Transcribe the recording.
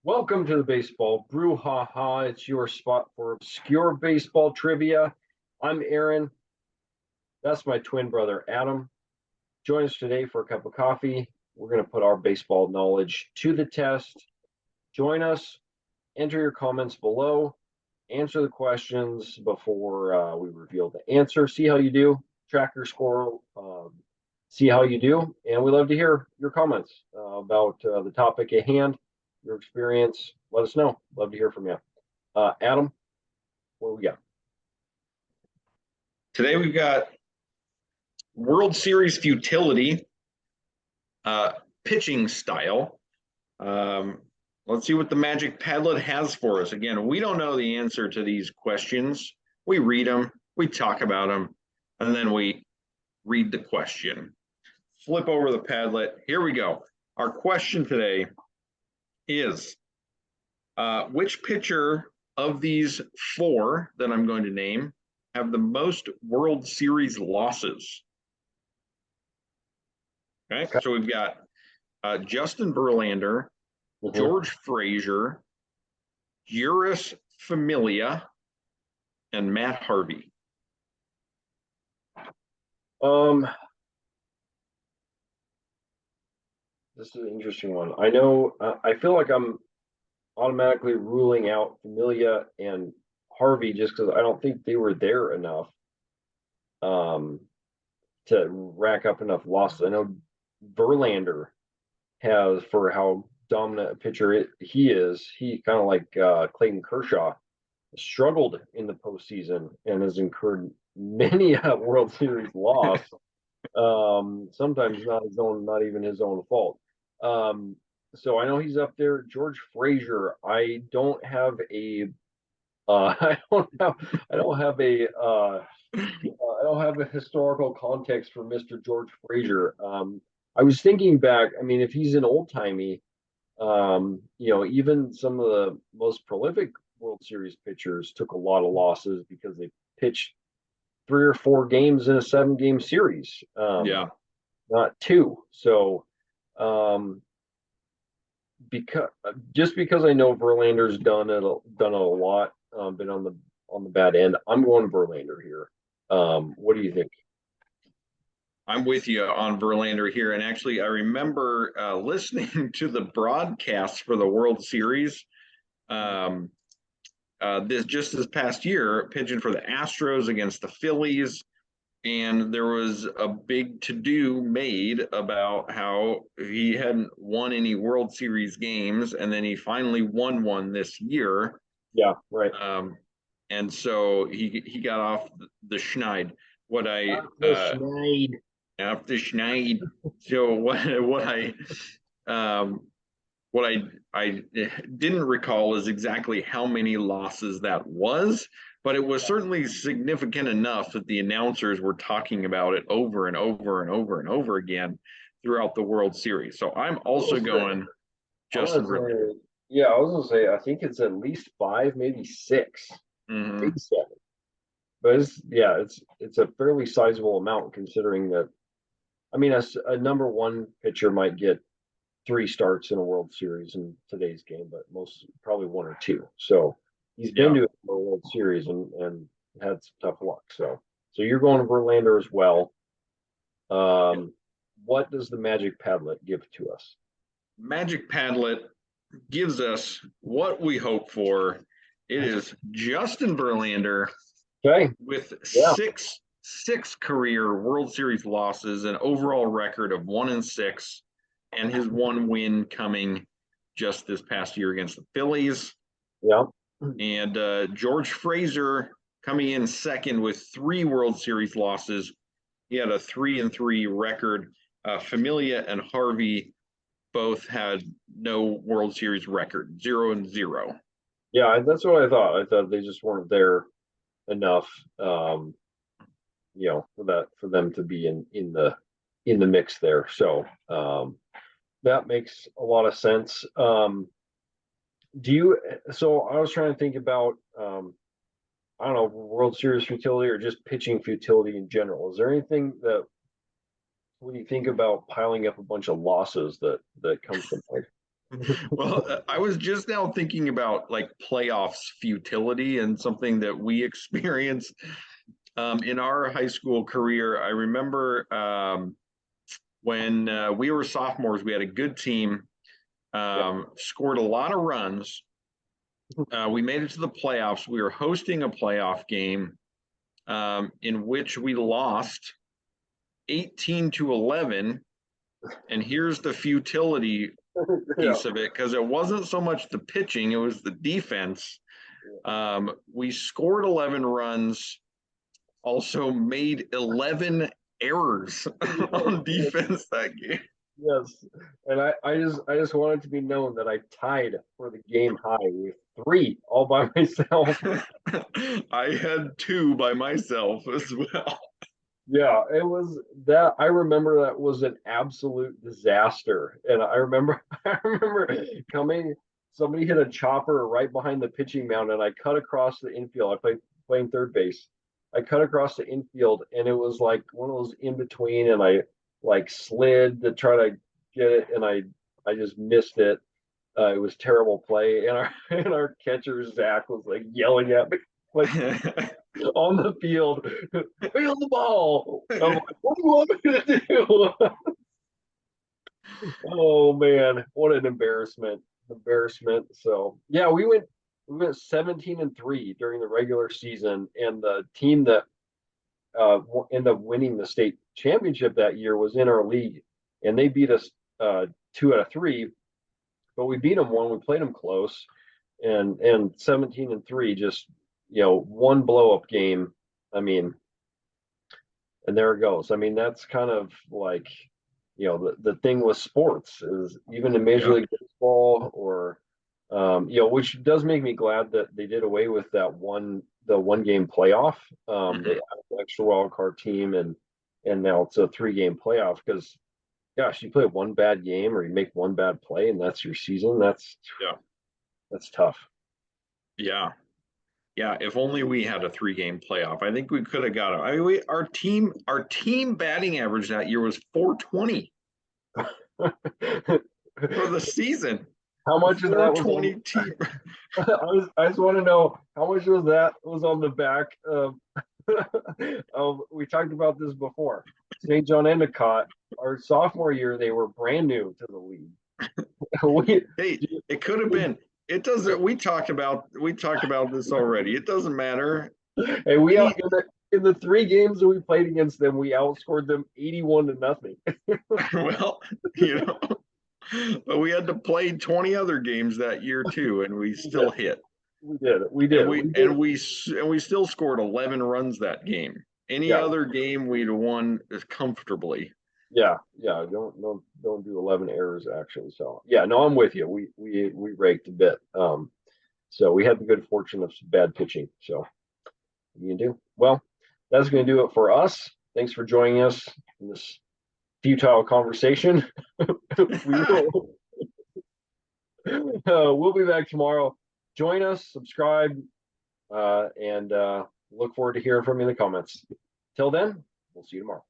Welcome to the Baseball Brewhaha. It's your spot for obscure baseball trivia. I'm Aaron. That's my twin brother, Adam. Join us today for a cup of coffee. We're going to put our baseball knowledge to the test. Join us. Enter your comments below. Answer the questions before we reveal the answer. See how you do. Track your score. See how you do. And we love to hear your comments about the topic at hand, your experience. Let us know. Love to hear from you. Adam, what do we got? Today we've got World Series futility, pitching style. Let's see what the Magic Padlet has for us. Again, we don't know the answer to these questions. We read them, we talk about them, and then we read the question. Flip over the Padlet. Here we go. Our question today is, which pitcher of these four that I'm going to name have the most World Series losses? Okay, so we've got Justin Verlander, George Frazier, Jeurys Familia, and Matt Harvey. This is an interesting one. I know, I feel like I'm automatically ruling out Familia and Harvey just because I don't think they were there enough to rack up enough losses. I know Verlander has, for how dominant a pitcher he is, he kind of like Clayton Kershaw struggled in the postseason and has incurred many a World Series loss. Sometimes not even his own fault. So I know he's up there. George Frazier, I don't have a historical context for Mr. George Frazier. I was thinking back, I mean, if he's an old timey, even some of the most prolific World Series pitchers took a lot of losses because they pitched 3 or 4 games in a 7-game series. Not 2. So, because I know Verlander's done it a lot, been on the bad end, I'm going Verlander here. What do you think? I'm with you on Verlander here. And actually, I remember listening to the broadcast for the World Series this past year, pitching for the Astros against the Phillies. And there was a big to-do made about how he hadn't won any World Series games, and then he finally won one this year. Yeah, right. And so he got off the schneid. Off the schneid. So what I didn't recall is exactly how many losses that was, but it was certainly significant enough that the announcers were talking about it over and over and over and over again throughout the World Series. So I'm also going Justin Verlander. Yeah, I was gonna say I think it's at least 5, maybe 6, maybe 7. But it's a fairly sizable amount considering that. I mean, a number one pitcher might get 3 starts in a World Series in today's game, but most probably 1 or 2. So he's been to a World Series and had some tough luck. So you're going to Verlander as well. What does the Magic Padlet give to us? Magic Padlet gives us what we hope for. It is Justin Verlander with six career World Series losses, an overall record of 1-6. And his 1 win coming just this past year against the Phillies. Yeah. And George Frazier coming in second with 3 World Series losses. He had a 3-3 record. Familia and Harvey both had no World Series record, 0-0. Yeah, that's what I thought. I thought they just weren't there enough, for them to be in the mix there. So that makes a lot of sense. So I was trying to think about, I don't know, World Series futility or just pitching futility in general. Is there anything that, when you think about piling up a bunch of losses that comes to mind? Well, I was just now thinking about like playoffs futility and something that we experienced in our high school career. I remember when we were sophomores, we had a good team, scored a lot of runs. We made it to the playoffs. We were hosting a playoff game in which we lost 18-11. And here's the futility piece of it, because it wasn't so much the pitching, it was the defense. We scored 11 runs, also made 11 errors on defense that game. Yes, and I just wanted to be known that I tied for the game high with 3 all by myself. I had 2 by myself as well. Yeah, it was that. I remember that was an absolute disaster, and I remember I remember coming. Somebody hit a chopper right behind the pitching mound, and I cut across the infield. I playing third base. I cut across the infield, and it was like one of those in between, and I like slid to try to get it, and I just missed it. It was terrible play, and our and our catcher Zach was like yelling at me like on the field, feel the ball. I'm like, what do you want me to do? Oh man, what an embarrassment! Embarrassment. So yeah, we went 17-3 during the regular season, and the team that ended up winning the state championship that year was in our league, and they beat us 2 out of 3, but we beat them one. We played them close, and 17-3, just one blow up game. I mean, and there it goes. I mean, that's kind of like the thing with sports is even in Major League Baseball or which does make me glad that they did away with the 1 game playoff. They added an extra wild card team, and now it's a 3 game playoff because gosh, you play one bad game or you make one bad play and that's your season. That's tough. Yeah. Yeah, if only we had a 3 game playoff. I think we could have got it. I mean, our team batting average that year was 420 for the season. How much of that was 420 team? I just want to know how much of that was on the back of we talked about this before. St. John Endicott, our sophomore year, they were brand new to the league. Hey, it could have been. It doesn't. We talked about this already. It doesn't matter. Hey, in the 3 games that we played against them, we outscored them 81-0. Well, but we had to play 20 other games that year too, and we still hit. We did. And we still scored 11 runs that game. Any other game we'd won comfortably. Yeah. Don't do 11 errors actually. So yeah, no, I'm with you. We raked a bit. So we had the good fortune of some bad pitching. So what you can do? Well, that's going to do it for us. Thanks for joining us in this futile conversation. We'll be back tomorrow. Join us, subscribe, and look forward to hearing from you in the comments. Till then, we'll see you tomorrow.